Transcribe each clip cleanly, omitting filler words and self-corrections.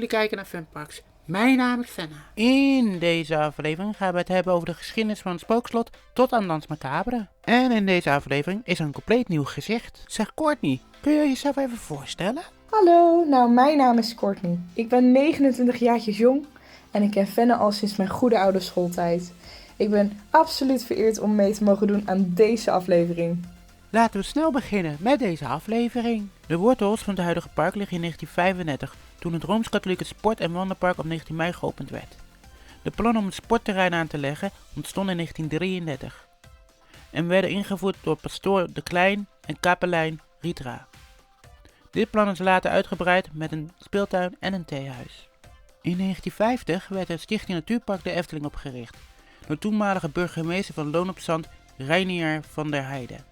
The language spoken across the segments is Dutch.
jullie kijken naar Funparks. Mijn naam is Fenna. In deze aflevering gaan we het hebben over de geschiedenis van het spookslot tot aan Dans Macabre. En in deze aflevering is er een compleet nieuw gezicht. Zeg Courtney, kun je jezelf even voorstellen? Hallo, mijn naam is Courtney. Ik ben 29 jaartjes jong en ik ken Fenne al sinds mijn goede oude schooltijd. Ik ben absoluut vereerd om mee te mogen doen aan deze aflevering. Laten we snel beginnen met deze aflevering. De wortels van het huidige park liggen in 1935, toen het Rooms-Katholieke Sport- en Wandelpark op 19 mei geopend werd. De plannen om het sportterrein aan te leggen ontstonden in 1933 en werden ingevoerd door pastoor De Klein en kapelijn Ritra. Dit plan is later uitgebreid met een speeltuin en een theehuis. In 1950 werd het Stichting Natuurpark de Efteling opgericht door toenmalige burgemeester van Loon op Zand Reinier van der Heijden.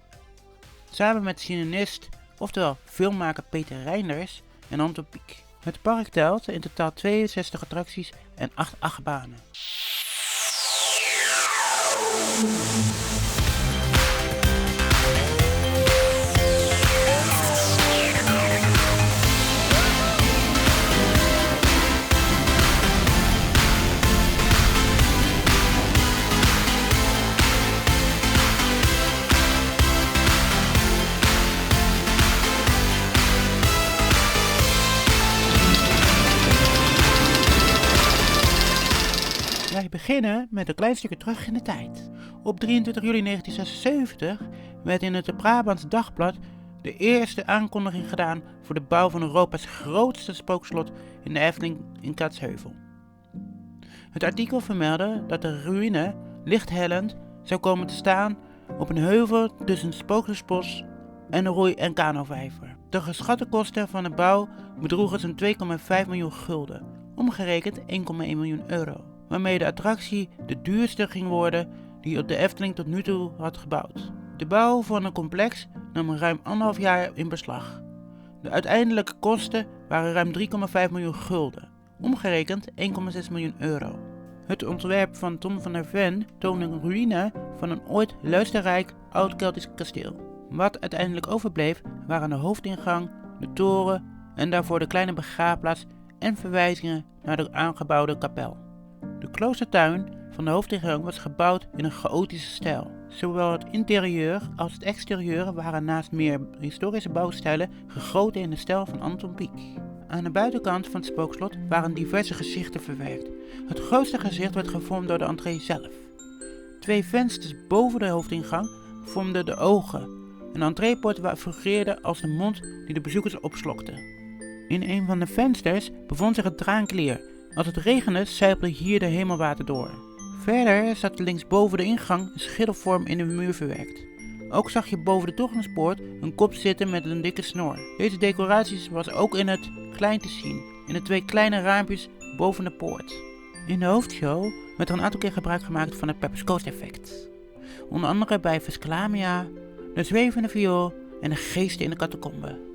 Samen met cinenist, oftewel filmmaker Peter Reinders en Anton Pieck. Het park telt in totaal 62 attracties en 8 achtbanen. Wij beginnen met een klein stukje terug in de tijd. Op 23 juli 1976 werd in het Brabants Dagblad de eerste aankondiging gedaan voor de bouw van Europa's grootste spookslot in de Efteling in Kaatsheuvel. Het artikel vermeldde dat de ruïne lichthellend zou komen te staan op een heuvel tussen het Spookslotbos en de roei- en kanovijver. De geschatte kosten van de bouw bedroegen zo'n 2,5 miljoen gulden, omgerekend 1,1 miljoen euro. Waarmee de attractie de duurste ging worden die de Efteling tot nu toe had gebouwd. De bouw van een complex nam ruim 1,5 jaar in beslag. De uiteindelijke kosten waren ruim 3,5 miljoen gulden, omgerekend 1,6 miljoen euro. Het ontwerp van Tom van der Ven toonde een ruïne van een ooit luisterrijk oud-Keltisch kasteel. Wat uiteindelijk overbleef waren de hoofdingang, de toren en daarvoor de kleine begraafplaats en verwijzingen naar de aangebouwde kapel. De kloostertuin van de hoofdingang was gebouwd in een chaotische stijl. Zowel het interieur als het exterieur waren naast meer historische bouwstijlen gegoten in de stijl van Anton Pieck. Aan de buitenkant van het spookslot waren diverse gezichten verwerkt. Het grootste gezicht werd gevormd door de entree zelf. 2 vensters boven de hoofdingang vormden de ogen. Een entreepoort fungeerde als de mond die de bezoekers opslokte. In een van de vensters bevond zich het traanklier. Als het regende, sijpelde hier de hemelwater door. Verder zat linksboven de ingang een scheddelvorm in de muur verwerkt. Ook zag je boven de toegangspoort een kop zitten met een dikke snor. Deze decoraties was ook in het klein te zien, in de 2 kleine raampjes boven de poort. In de hoofdshow werd er een aantal keer gebruik gemaakt van het Pepper's Ghost effect. Onder andere bij Vesclamia, de zwevende viool en de geesten in de catacombe.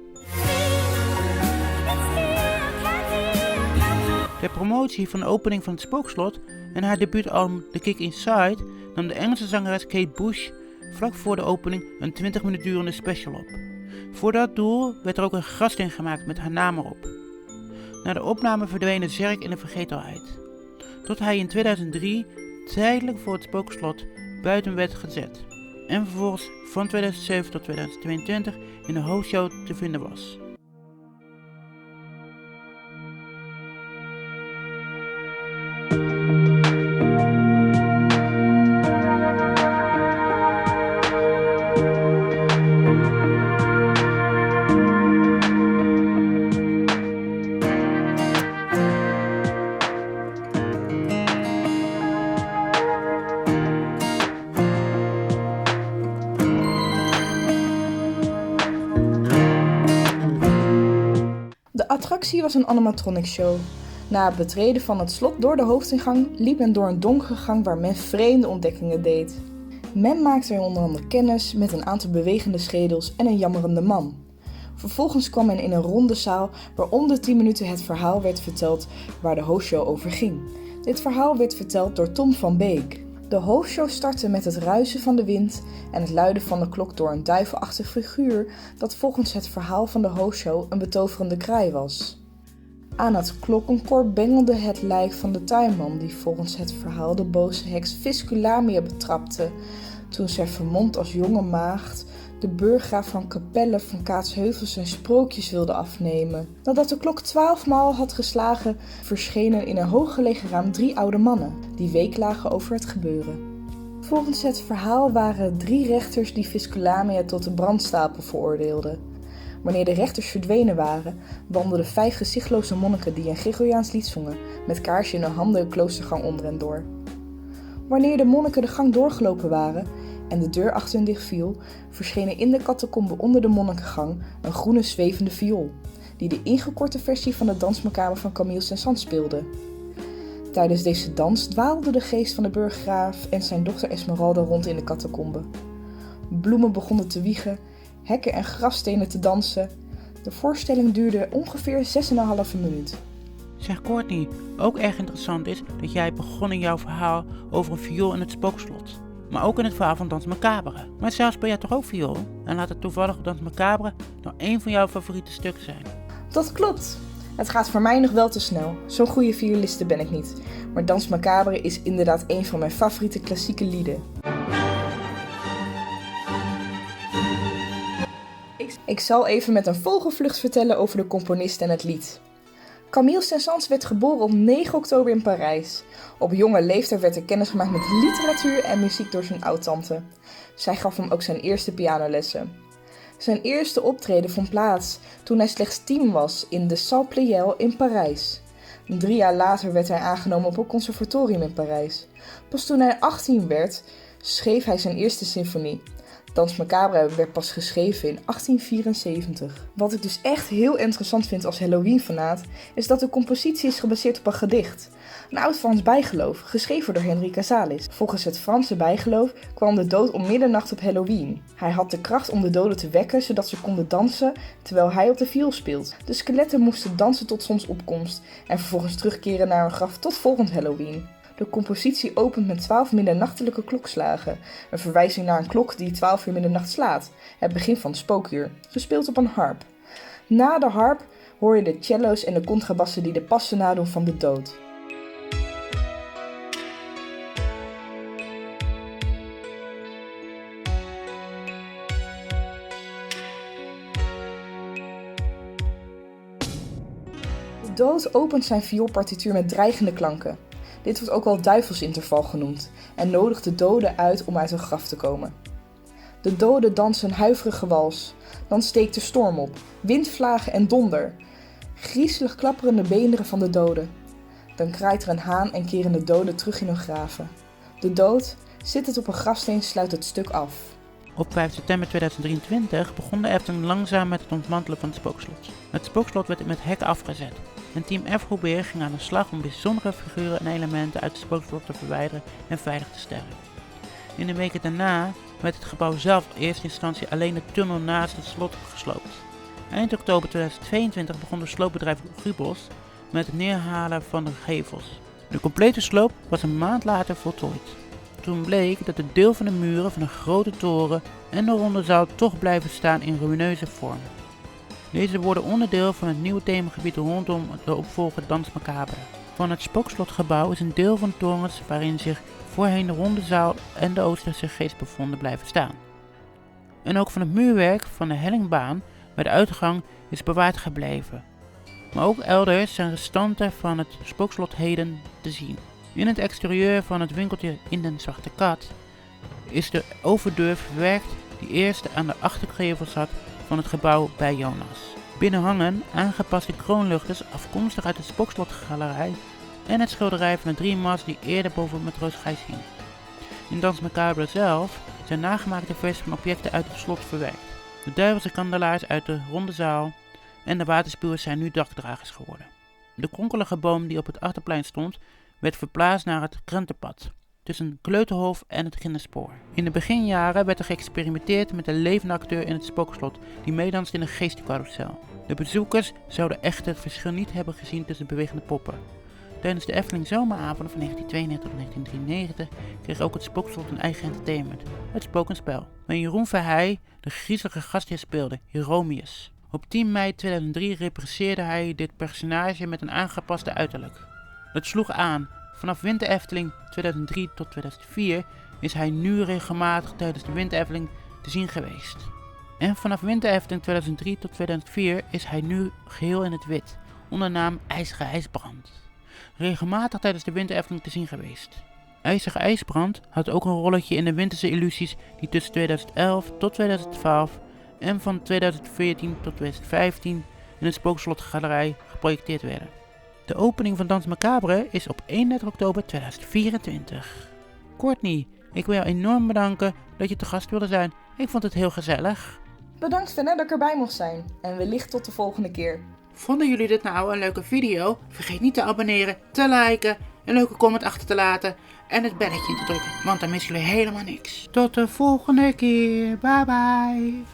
Ter promotie van de opening van het spookslot en haar debuutalbum The Kick Inside nam de Engelse zangeres Kate Bush vlak voor de opening een 20 minuten durende special op. Voor dat doel werd er ook een grafsteen gemaakt met haar naam erop. Na de opname verdween de zerk in de vergetelheid, tot hij in 2003 tijdelijk voor het spookslot buiten werd gezet en vervolgens van 2007 tot 2022 in de hoofdshow te vinden was. De attractie was een animatronic show. Na het betreden van het slot door de hoofdingang liep men door een donkere gang waar men vreemde ontdekkingen deed. Men maakte er onder andere kennis met een aantal bewegende schedels en een jammerende man. Vervolgens kwam men in een ronde zaal waar om de 10 minuten het verhaal werd verteld waar de hoofdshow over ging. Dit verhaal werd verteld door Tom van Beek. De hoofdshow startte met het ruisen van de wind en het luiden van de klok door een duivelachtig figuur dat volgens het verhaal van de hoofdshow een betoverende kraai was. Aan het klokkenkoor bengelde het lijk van de tuinman die volgens het verhaal de boze heks Visculamia betrapte toen zij vermomd als jonge maagd de burggraaf van Capelle van Kaatsheuvel zijn sprookjes wilde afnemen. Nadat de klok 12 maal had geslagen, verschenen in een hooggelegen raam 3 oude mannen, die weeklagen over het gebeuren. Volgens het verhaal waren 3 rechters die Visculamia tot de brandstapel veroordeelden. Wanneer de rechters verdwenen waren, wandelden 5 gezichtloze monniken die een Gregoriaans lied zongen, met kaarsje in hun handen de kloostergang onder en door. Wanneer de monniken de gang doorgelopen waren en de deur achter hen dicht viel, verschenen in de catacombe onder de monnikengang een groene zwevende viool, die de ingekorte versie van de dansmacabre van Camille Saint-Saëns speelde. Tijdens deze dans dwaalde de geest van de burggraaf en zijn dochter Esmeralda rond in de catacombe. Bloemen begonnen te wiegen, hekken en grafstenen te dansen. De voorstelling duurde ongeveer 6,5 minuut. Zeg Courtney, ook erg interessant is dat jij begon in jouw verhaal over een viool in het spookslot. Maar ook in het verhaal van Dans Macabre. Maar zelfs speel jij toch ook viool? En laat het toevallig Dans Macabre nou één van jouw favoriete stukken zijn. Dat klopt. Het gaat voor mij nog wel te snel. Zo'n goede violiste ben ik niet. Maar Dans Macabre is inderdaad een van mijn favoriete klassieke lieden. Ik zal even met een vogelvlucht vertellen over de componist en het lied. Camille Saint-Saëns werd geboren op 9 oktober in Parijs. Op jonge leeftijd werd er kennis gemaakt met literatuur en muziek door zijn oudtante. Zij gaf hem ook zijn eerste pianolessen. Zijn eerste optreden vond plaats toen hij slechts 10 was in de Salle Pleyel in Parijs. 3 jaar later werd hij aangenomen op een conservatorium in Parijs. Pas toen hij 18 werd, schreef hij zijn eerste symfonie. Dans Macabre werd pas geschreven in 1874. Wat ik dus echt heel interessant vind als Halloween-fanaat, is dat de compositie is gebaseerd op een gedicht. Een oud Frans bijgeloof, geschreven door Henri Casalis. Volgens het Franse bijgeloof kwam de dood om middernacht op Halloween. Hij had de kracht om de doden te wekken, zodat ze konden dansen terwijl hij op de viool speelt. De skeletten moesten dansen tot zonsopkomst en vervolgens terugkeren naar hun graf tot volgend Halloween. De compositie opent met 12 middernachtelijke klokslagen, een verwijzing naar een klok die 12 uur middernacht slaat, het begin van het spookuur, gespeeld op een harp. Na de harp hoor je de cello's en de contrabassen die de passen nadoen van de dood. De dood opent zijn vioolpartituur met dreigende klanken. Dit wordt ook wel duivelsinterval genoemd en nodigt de doden uit om uit hun graf te komen. De doden dansen een huiverige wals, dan steekt de storm op, windvlagen en donder. Griezelig klapperen de beenderen van de doden. Dan kraait er een haan en keren de doden terug in hun graven. De dood, zittend op een grafsteen, sluit het stuk af. Op 5 september 2023 begon de Efteling langzaam met het ontmantelen van het spookslot. Het spookslot werd met hekken afgezet. En team F Probeer ging aan de slag om bijzondere figuren en elementen uit het spookslot te verwijderen en veilig te stellen. In de weken daarna werd het gebouw zelf in eerste instantie alleen de tunnel naast het slot gesloopt. Eind oktober 2022 begon de sloopbedrijf Grubos met het neerhalen van de gevels. De complete sloop was een maand later voltooid. Toen bleek dat een deel van de muren van de grote toren en de ronde zaal toch blijven staan in ruïneuze vorm. Deze worden onderdeel van het nieuwe themagebied rondom de opvolger Dans Macabre. Van het spookslotgebouw is een deel van de torens waarin zich voorheen de ronde zaal en de Oosterse geest bevonden blijven staan. En ook van het muurwerk van de hellingbaan bij de uitgang is bewaard gebleven. Maar ook elders zijn restanten van het spookslot heden te zien. In het exterieur van het winkeltje in den Zwarte Kat is de overdeur verwerkt die eerst aan de achtergevel zat van het gebouw bij Jonas. Binnen hangen aangepaste kroonluchters afkomstig uit de spookslotgalerij en het schilderij van de 3 mas die eerder boven Matroos Gijs hing. In Dans Macabre zelf zijn nagemaakte versies van objecten uit het slot verwerkt. De duivelse kandelaars uit de ronde zaal en de waterspuwers zijn nu dakdragers geworden. De kronkelige boom die op het achterplein stond werd verplaatst naar het krentenpad tussen Kleuterhof en het Ginnespoor. In de beginjaren werd er geëxperimenteerd met een levende acteur in het spookslot die meedanst in een geestencarousel. De bezoekers zouden echter het verschil niet hebben gezien tussen bewegende poppen. Tijdens de Efteling zomeravonden van 1992 tot 1993 kreeg ook het spookslot een eigen entertainment, het Spookenspel, waarin Jeroen Verheij de griezelige gastheer speelde, Hieromius. Op 10 mei 2003 represseerde hij dit personage met een aangepaste uiterlijk. Dat sloeg aan. Vanaf Winter Efteling 2003 tot 2004 is hij nu regelmatig tijdens de Winter Efteling te zien geweest. En vanaf Winter Efteling 2003 tot 2004 is hij nu geheel in het wit, onder de naam IJzige IJsbrand. Regelmatig tijdens de Winter Efteling te zien geweest. IJzige IJsbrand had ook een rolletje in de Winterse Illusies die tussen 2011 tot 2012 en van 2014 tot 2015 in het Spookslotgalerij geprojecteerd werden. De opening van Dans Macabre is op 31 oktober 2024. Courtney, ik wil jou enorm bedanken dat je te gast wilde zijn. Ik vond het heel gezellig. Bedankt Fenne dat ik erbij mocht zijn. En wellicht tot de volgende keer. Vonden jullie dit nou een leuke video? Vergeet niet te abonneren, te liken, een leuke comment achter te laten en het belletje in te drukken, want dan missen jullie helemaal niks. Tot de volgende keer. Bye bye.